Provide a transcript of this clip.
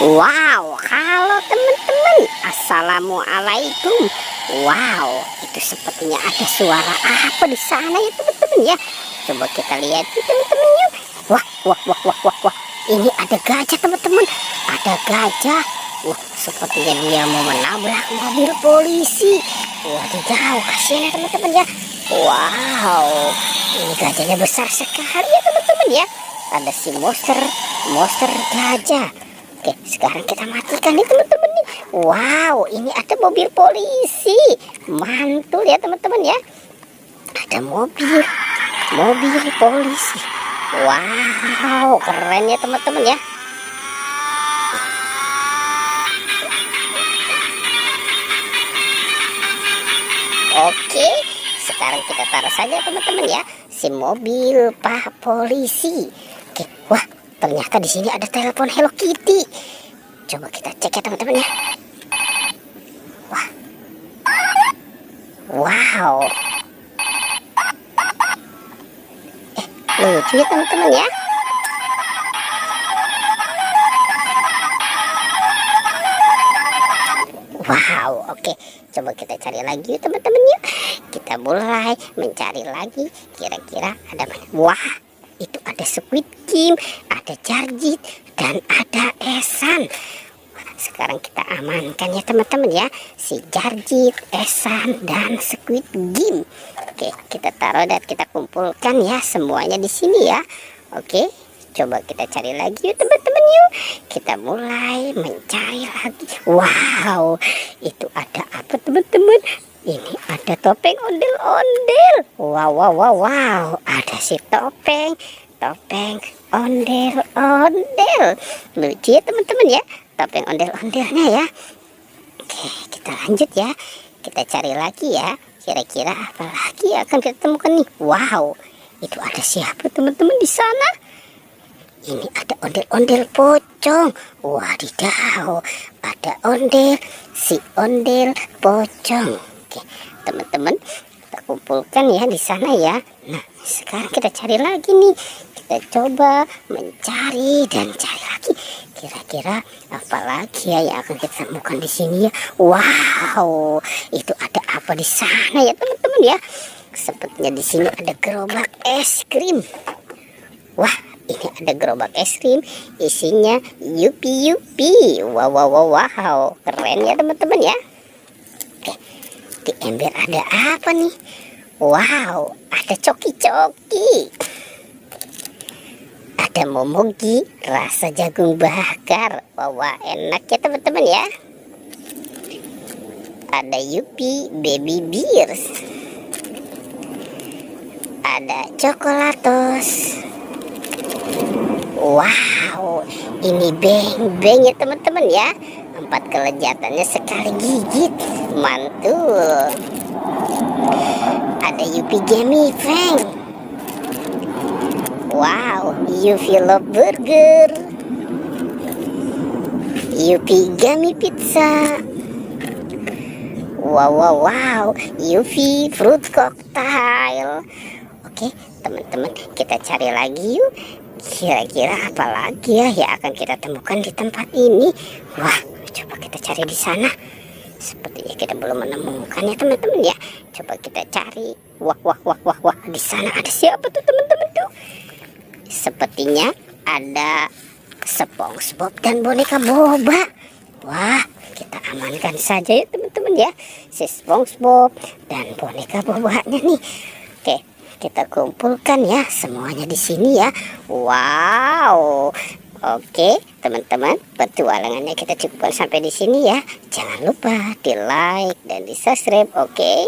Wow, halo teman-teman, assalamualaikum. Wow, itu sepertinya ada suara apa di sana ya teman-teman ya. Coba kita lihat ya teman-teman yuk. Wah, wah, wah, wah, wah, wah. Ini ada gajah teman-teman. Ada gajah. Wah, sepertinya dia mau menabrak mobil polisi. Wadidaw, kasihan ya teman-teman ya. Wow, ini gajahnya besar sekali ya teman-teman ya. Ada si monster gajah. Oke, sekarang kita matikan nih teman-teman nih. Wow, ini ada mobil polisi. Mantul ya teman-teman ya. Ada mobil polisi. Wow, keren ya teman-teman ya. Oke, sekarang kita taruh saja teman-teman ya si mobil Pak Polisi. Oke, wah ternyata di sini ada telepon Hello Kitty. Coba kita cek ya teman-teman ya. Wah, wow, lucu ya teman-teman ya. Wow, oke. Coba kita cari lagi teman-teman yuk. Kita mulai mencari lagi. Kira-kira ada mana? Wah, itu ada Squid Game, ada Jarjit, dan ada Esan. Sekarang kita amankan ya teman-teman ya. Si Jarjit, Esan, dan Squid Game. Oke, kita taruh dan kita kumpulkan ya semuanya di sini ya. Oke. Coba kita cari lagi yuk teman-teman yuk. Kita mulai mencari lagi. Wow, itu ada apa teman-teman? Ini ada topeng ondel-ondel. Wow, wow, wow, wow. Ada si topeng ondel-ondel. Lucu ya teman-teman ya. Topeng ondel-ondelnya ya. Oke, kita lanjut ya. Kita cari lagi ya. Kira-kira apa lagi akan kita temukan nih? Wow, itu ada siapa teman-teman di sana? Ini ada ondel-ondel pocong. Wadidaw, ada si ondel pocong. Oke, teman-teman, kita kumpulkan ya di sana ya. Nah, sekarang kita cari lagi nih. Kita coba mencari dan cari lagi. Kira-kira apa lagi ya yang akan kita temukan di sini ya? Wow, itu ada apa di sana ya teman-teman ya? Sepertinya di sini ada gerobak es krim. Wah, ini ada gerobak es krim, isinya yupi. Wow, wow, wow, wow, keren ya teman-teman ya. Oke, di ember ada apa nih? Wow, ada coki-coki. Ada momogi rasa jagung bakar. Wow, wow, enak ya teman-teman ya. Ada yupi baby beers. Ada coklatos. Wow, ini beng-beng ya teman-teman ya. 4 kelezatannya sekali gigit. Mantul. Ada Yupi Gummy Fang. Wow, Yupi Love Burger. Yupi Gummy Pizza. Wow, wow, wow, Yupi Fruit Cocktail. Oke, teman-teman, kita cari lagi yuk. Kira-kira apa lagi ya yang akan kita temukan di tempat ini? Wah, coba kita cari di sana. Sepertinya kita belum menemukan ya teman-teman ya. Coba kita cari. Wah, wah, wah, wah, wah. Di sana ada siapa tuh teman-teman tuh? Sepertinya ada SpongeBob dan boneka boba. Wah, kita amankan saja ya teman-teman ya. Si SpongeBob dan boneka bobanya nih. Oke, kita kumpulkan ya semuanya di sini ya. Wow. Oke, teman-teman, petualangannya kita cukupkan sampai di sini ya. Jangan lupa di like dan di subscribe. Oke.